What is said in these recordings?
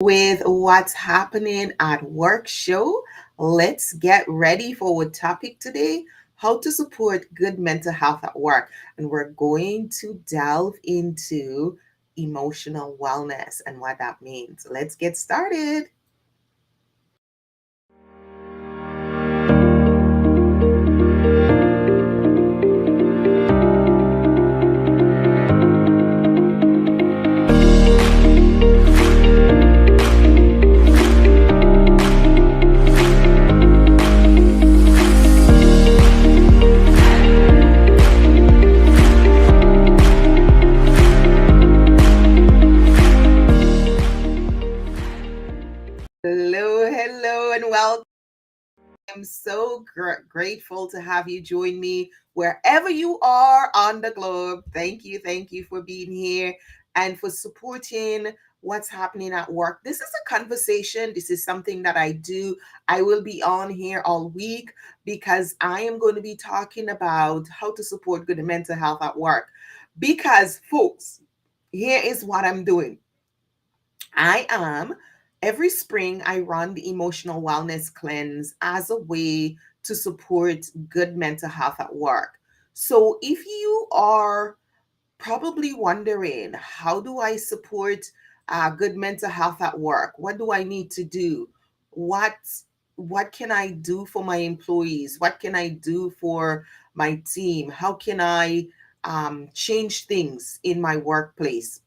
with what's happening at work show. Let's get ready for our topic today, how to support good mental health at work. And we're going to delve into emotional wellness and what that means. Let's get started. Hello, hello, and welcome. I'm so grateful to have you join me wherever you are on the globe. Thank you for being here and for supporting what's happening at work. This is a conversation. This is something that I do. I will be on here all week because I am going to be talking about how to support good mental health at work. Because, folks, here is what I'm doing. I am every spring I run the emotional wellness cleanse as a way to support good mental health at work. So if you are probably wondering, how do I support good mental health at work? What do I need to do? What what can I do for my employees? What can I do for my team? How can I change things in my workplace?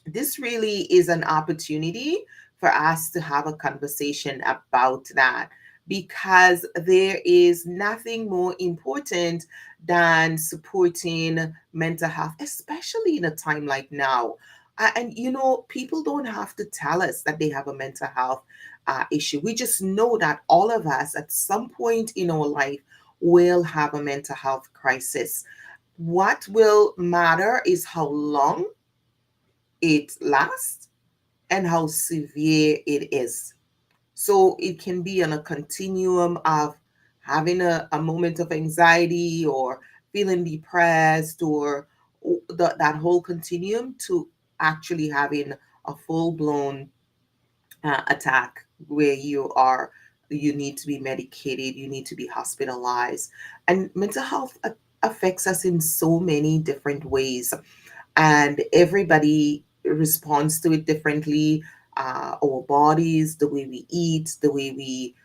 This really is an opportunity for us to have a conversation about that, because there is nothing more important than supporting mental health, especially in a time like now. And people don't have to tell us that they have a mental health issue. We just know that all of us at some point in our life will have a mental health crisis. What will matter is how long it lasts and how severe it is. So it can be on a continuum of having a moment of anxiety or feeling depressed, or that whole continuum, to actually having a full blown attack where you need to be medicated, you need to be hospitalized. And mental health affects us in so many different ways, and everybody responds to it differently. Our bodies, the way we eat, the way we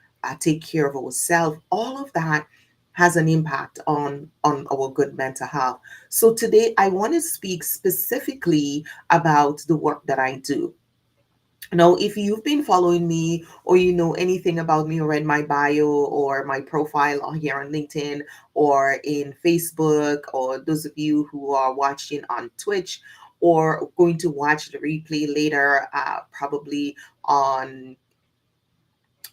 take care of ourselves, all of that has an impact on our good mental health. So today I want to speak specifically about the work that I do. Now, if you've been following me, or you know anything about me, or read my bio or my profile on here on LinkedIn or in Facebook, or those of you who are watching on Twitch or going to watch the replay later, probably on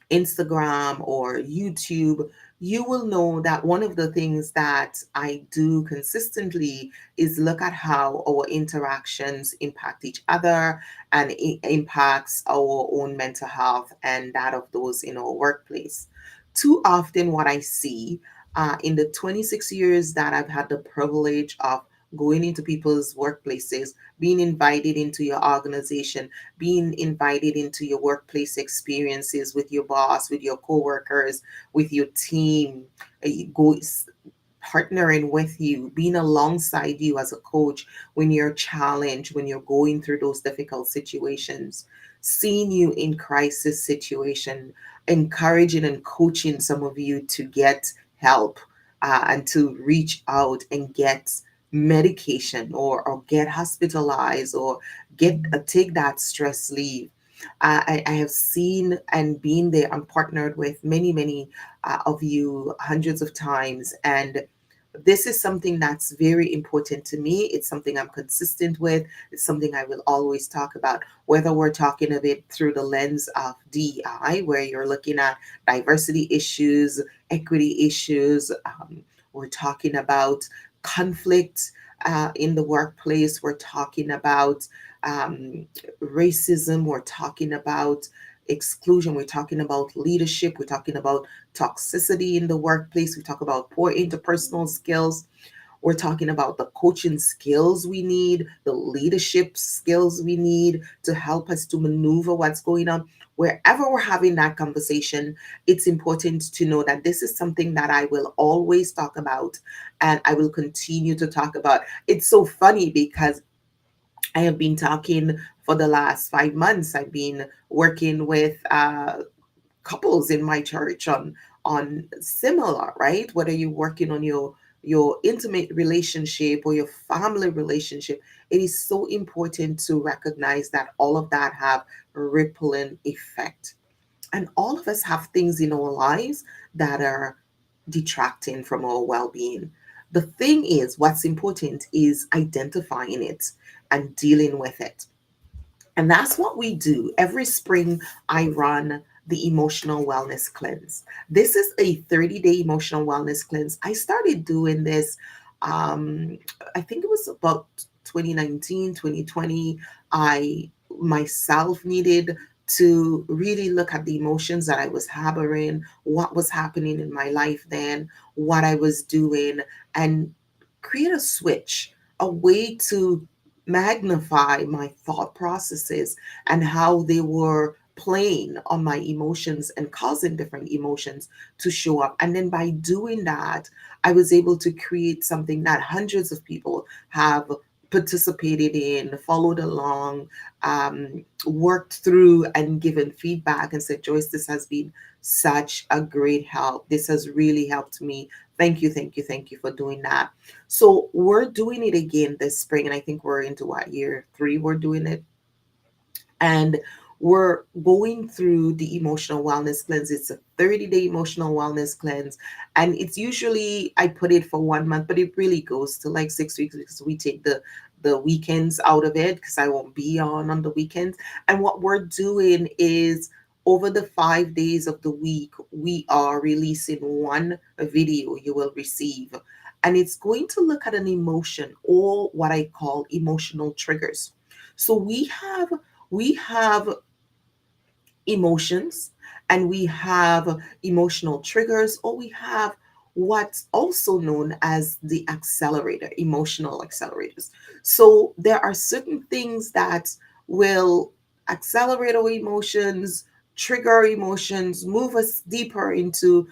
Instagram or YouTube, you will know that one of the things that I do consistently is look at how our interactions impact each other, and it impacts our own mental health and that of those in our workplace. Too often, what I see in the 26 years that I've had the privilege of going into people's workplaces, being invited into your organization, being invited into your workplace experiences with your boss, with your coworkers, with your team, go partnering with you, being alongside you as a coach when you're challenged, when you're going through those difficult situations, seeing you in crisis situation, encouraging and coaching some of you to get help, and to reach out and get medication, or get hospitalized, or get take that stress leave. I have seen and been there and partnered with many of you hundreds of times, and this is something that's very important to me. It's something I'm consistent with. It's something I will always talk about, whether we're talking of it through the lens of DEI, where you're looking at diversity issues, equity issues. We're talking about conflict in the workplace. We're talking about racism. We're talking about exclusion. We're talking about leadership. We're talking about toxicity in the workplace. We talk about poor interpersonal skills. We're talking about the coaching skills we need, the leadership skills we need to help us to maneuver what's going on. Wherever we're having that conversation, it's important to know that this is something that I will always talk about and I will continue to talk about. It's so funny because I have been talking for the last 5 months. I've been working with couples in my church on similar, right? Whether you're working on your intimate relationship or your family relationship, it is so important to recognize that all of that have a rippling effect. And all of us have things in our lives that are detracting from our well-being. The thing is, what's important is identifying it and dealing with it. And that's what we do. Every spring, I run the emotional wellness cleanse. This is a 30-day emotional wellness cleanse. I started doing this, um, I think it was about 2019, 2020. I myself needed to really look at the emotions that I was harboring, what was happening in my life then, what I was doing, and create a switch, a way to magnify my thought processes and how they were playing on my emotions and causing different emotions to show up. And then by doing that, I was able to create something that hundreds of people have participated in, followed along, worked through, and given feedback and said, Joyce, this has been such a great help. This has really helped me. Thank you, thank you, thank you for doing that. So we're doing it again this spring, and I think we're into what, year 3 we're doing it. And we're going through the emotional wellness cleanse. It's a 30-day emotional wellness cleanse. And it's usually, I put it for 1 month, but it really goes to like 6 weeks because we take the weekends out of it because I won't be on the weekends. And what we're doing is over the 5 days of the week, we are releasing one video you will receive. And it's going to look at an emotion or what I call emotional triggers. So we have emotions and we have emotional triggers, or we have what's also known as the accelerator, emotional accelerators. So there are certain things that will accelerate our emotions, trigger our emotions, move us deeper into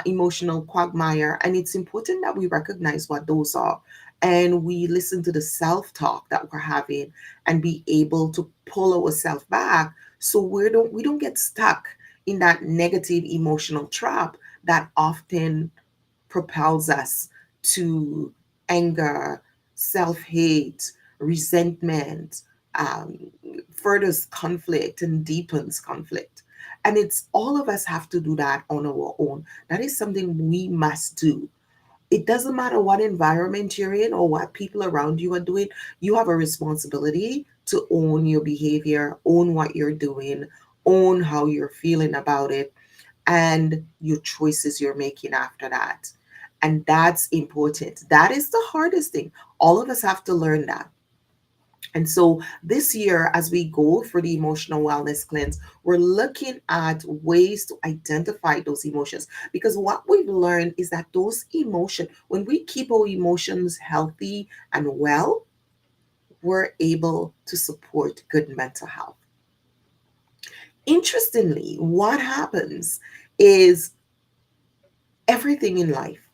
emotional quagmire. And it's important that we recognize what those are and we listen to the self talk that we're having and be able to pull ourselves back so we don't get stuck in that negative emotional trap that often propels us to anger, self-hate, resentment, um, furthers conflict and deepens conflict. And it's all of us have to do that on our own. That is something we must do. It doesn't matter what environment you're in or what people around you are doing, you have a responsibility to own your behavior, own what you're doing, own how you're feeling about it, and your choices you're making after that. And that's important. That is the hardest thing. All of us have to learn that. And so this year, as we go for the emotional wellness cleanse, we're looking at ways to identify those emotions. Because what we've learned is that those emotions, when we keep our emotions healthy and well, we're able to support good mental health. Interestingly, what happens is everything in life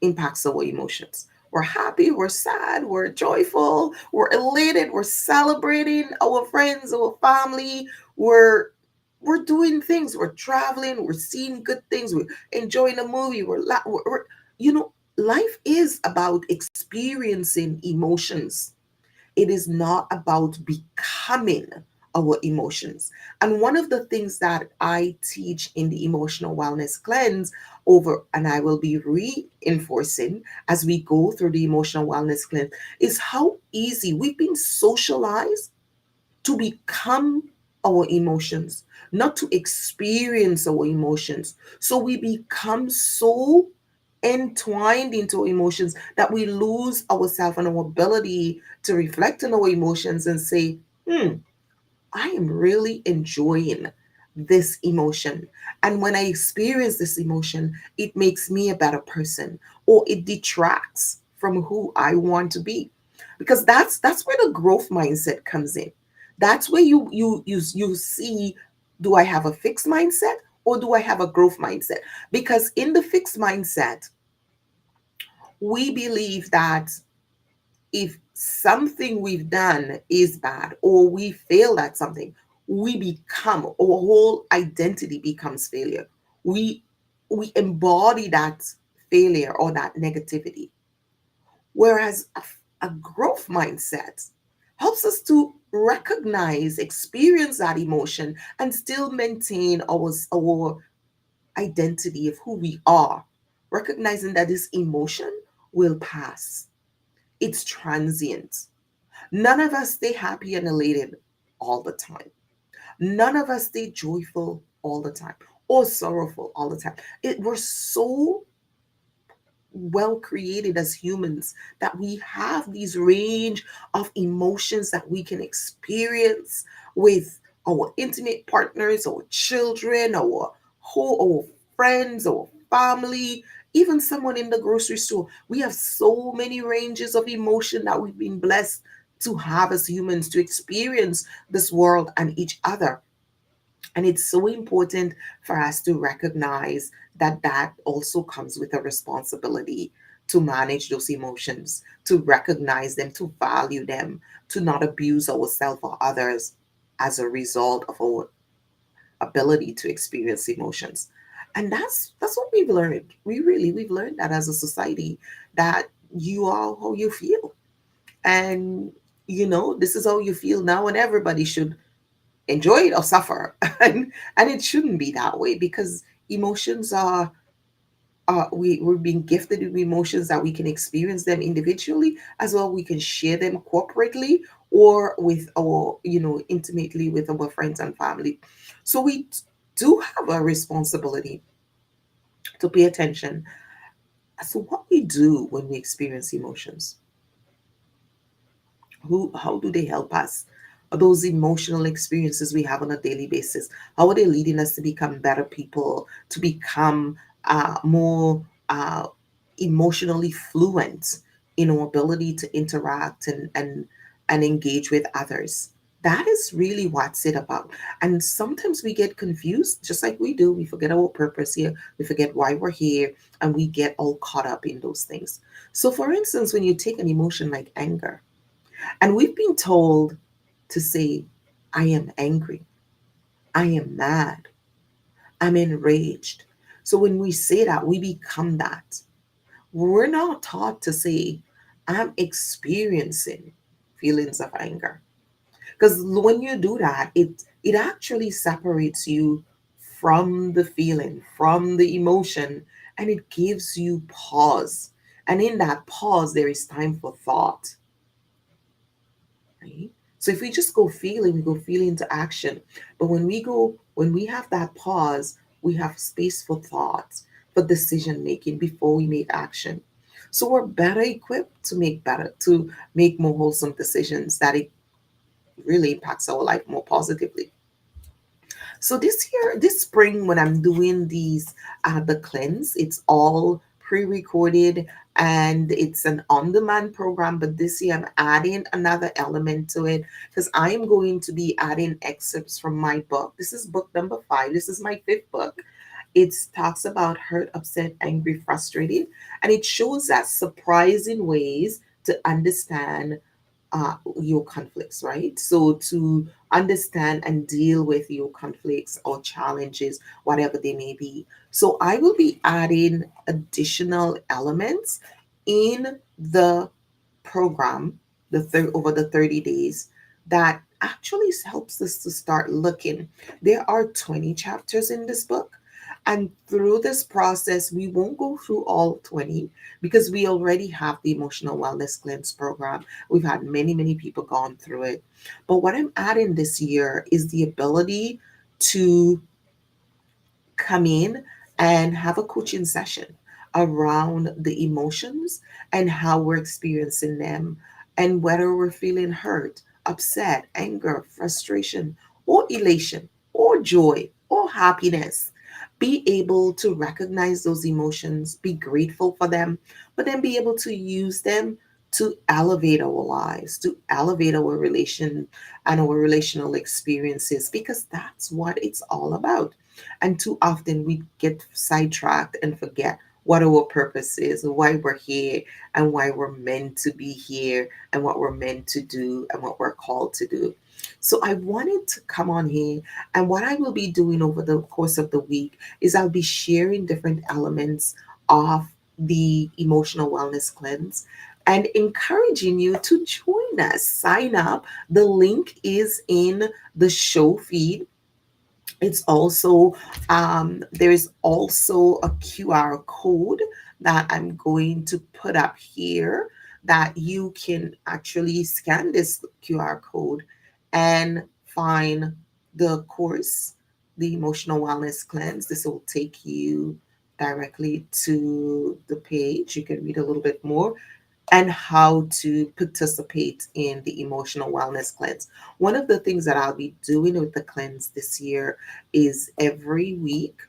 impacts our emotions. We're happy, we're sad, we're joyful, we're elated, we're celebrating our friends, our family, we're we're doing things, we're traveling, we're seeing good things, we're enjoying a movie, life is about experiencing emotions. It is not about becoming our emotions. And one of the things that I teach in the emotional wellness cleanse over, and I will be reinforcing as we go through the emotional wellness cleanse, is how easy we've been socialized to become our emotions, not to experience our emotions. So we become so entwined into emotions that we lose ourselves and our ability to reflect on our emotions and say, I am really enjoying this emotion. And when I experience this emotion, it makes me a better person or it detracts from who I want to be. Because that's where the growth mindset comes in. That's where you see, do I have a fixed mindset or do I have a growth mindset? Because in the fixed mindset, we believe that if something we've done is bad or we failed at something, we become, our whole identity becomes failure. We we embody that failure or that negativity. Whereas a growth mindset helps us to recognize, experience that emotion, and still maintain our identity of who we are, recognizing that this emotion will pass. It's transient. None of us stay happy and elated all the time. None of us stay joyful all the time or sorrowful all the time. We're so well created as humans that we have these range of emotions that we can experience with our intimate partners, our children, our friends, our family, even someone in the grocery store. We have so many ranges of emotion that we've been blessed to have as humans, to experience this world and each other. And it's so important for us to recognize that that also comes with a responsibility to manage those emotions, to recognize them, to value them, to not abuse ourselves or others as a result of our ability to experience emotions. And that's what we've learned. We've learned that as a society, that you are how you feel. And this is how you feel now, and everybody should enjoy it or suffer. And it shouldn't be that way, because emotions we're being gifted with emotions that we can experience them individually, as well we can share them corporately or with our intimately with our friends and family. So we do have a responsibility to pay attention as to what we do when we experience emotions. How do they help us? Those emotional experiences we have on a daily basis, how are they leading us to become better people, to become more emotionally fluent in our ability to interact and engage with others? That is really what's it about. And sometimes we get confused, just like we do. We forget our purpose here, we forget why we're here, and we get all caught up in those things. So for instance, when you take an emotion like anger, and we've been told to say, I am angry, I am mad, I'm enraged. So when we say that, we become that. We're not taught to say, I'm experiencing feelings of anger. Because when you do that, it actually separates you from the feeling, from the emotion, and it gives you pause. And in that pause, there is time for thought, right? So if we just go feeling, we go feeling to action. But when we have that pause, we have space for thought, for decision making before we make action. So we're better equipped to make more wholesome decisions that it really impacts our life more positively. So this spring, when I'm doing these the cleanse, it's all pre-recorded and it's an on-demand program. But this year I'm adding another element to it, because I am going to be adding excerpts from my book. This is book number 5. This is my 5th book. It talks about hurt, upset, angry, frustrated, and it shows us surprising ways to understand your conflicts, right? So to understand and deal with your conflicts or challenges, whatever they may be. So I will be adding additional elements in the program, over the 30 days, that actually helps us to start looking. There are 20 chapters in this book. And through this process, we won't go through all 20, because we already have the Emotional Wellness Cleanse program. We've had many, many people gone through it. But what I'm adding this year is the ability to come in and have a coaching session around the emotions and how we're experiencing them, and whether we're feeling hurt, upset, anger, frustration, or elation, or joy, or happiness. Be able to recognize those emotions, be grateful for them, but then be able to use them to elevate our lives, to elevate our relation and our relational experiences, because that's what it's all about. And too often we get sidetracked and forget what our purpose is, why we're here, and why we're meant to be here, and what we're meant to do, and what we're called to do. So I wanted to come on here, and what I will be doing over the course of the week is I'll be sharing different elements of the emotional wellness cleanse and encouraging you to join us. Sign up. The link is in the show feed. It's also there is also a QR code that I'm going to put up here, that you can actually scan this QR code and find the course, the emotional wellness cleanse. This will take you directly to the page. You can read a little bit more and how to participate in the emotional wellness cleanse. One of the things that I'll be doing with the cleanse this year is every week,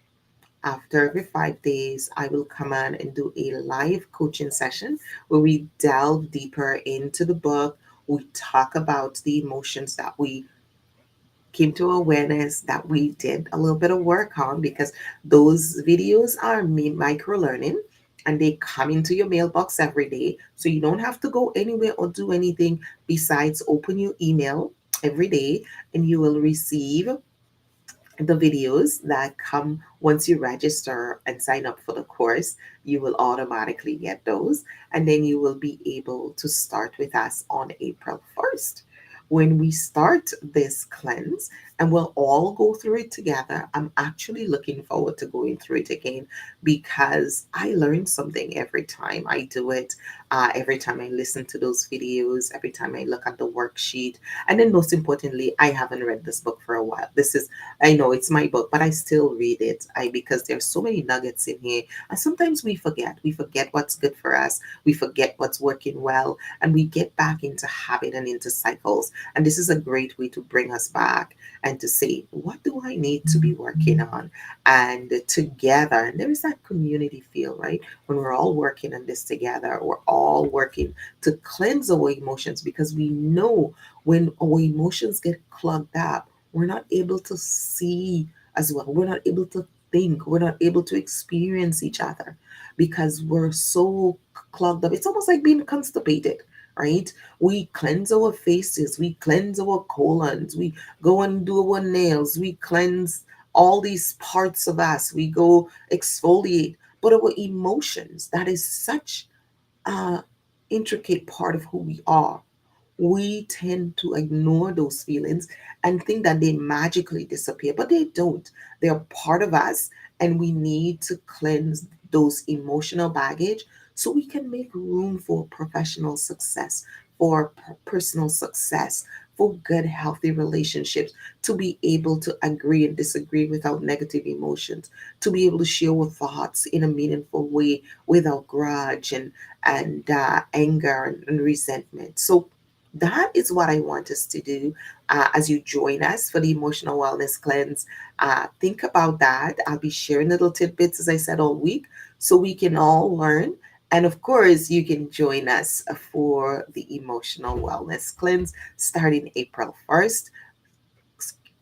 after every 5 days, I will come on and do a live coaching session where we delve deeper into the book. We talk about the emotions that we came to awareness, that we did a little bit of work on, because those videos are me micro learning, and they come into your mailbox every day. So you don't have to go anywhere or do anything besides open your email every day, and you will receive the videos that come once you register and sign up for the course. You will automatically get those, and then you will be able to start with us on April 1st when we start this cleanse, and we'll all go through it together. I'm actually looking forward to going through it again, because I learn something every time I do it, every time I listen to those videos, every time I look at the worksheet. And then most importantly, I haven't read this book for a while. This is, I know it's my book, but I still read it. Because there's so many nuggets in here. And sometimes we forget. We forget what's good for us. We forget what's working well. And we get back into habit and into cycles. And this is a great way to bring us back and to say, what do I need to be working on? And together, and there is that community feel, right? When we're all working on this together, we're all working to cleanse our emotions, because we know when our emotions get clogged up, we're not able to see as well. We're not able to think. We're not able to experience each other because we're so clogged up. It's almost like being constipated, right? We cleanse our faces, we cleanse our colons, we go and do our nails, we cleanse all these parts of us, we go exfoliate. But our emotions, that is such a intricate part of who we are, we tend to ignore those feelings and think that they magically disappear, but they don't. They're part of us, and we need to cleanse those emotional baggage so we can make room for professional success, for personal success, for good, healthy relationships, to be able to agree and disagree without negative emotions, to be able to share our thoughts in a meaningful way without grudge and anger and resentment. So that is what I want us to do as you join us for the emotional wellness cleanse. Think about that. I'll be sharing little tidbits, as I said, all week, so we can all learn. And of course, you can join us for the emotional wellness cleanse starting April 1st.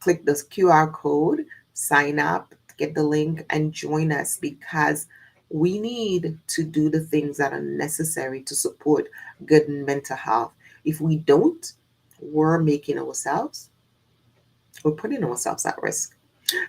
Click this QR code, sign up, get the link, and join us, because we need to do the things that are necessary to support good mental health. If we don't, we're making ourselves, we're putting ourselves at risk.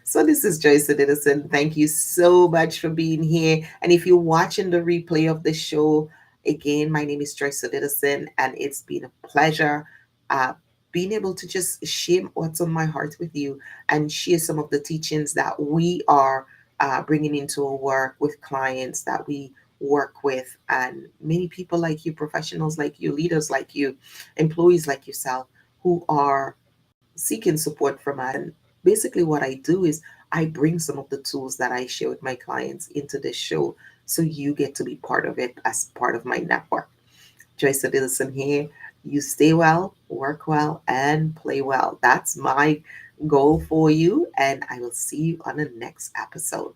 So this is Joyce Edison. Thank you so much for being here. And if you're watching the replay of the show, again, my name is Joyce Edison, and it's been a pleasure uh, being able to just share what's on my heart with you and share some of the teachings that we are bringing into our work with clients that we work with, and many people like you, professionals like you, leaders like you, employees like yourself, who are seeking support from us. And basically, what I do is I bring some of the tools that I share with my clients into this show, so you get to be part of it as part of my network. Joyce Edison here. You stay well, work well, and play well. That's my goal for you. And I will see you on the next episode.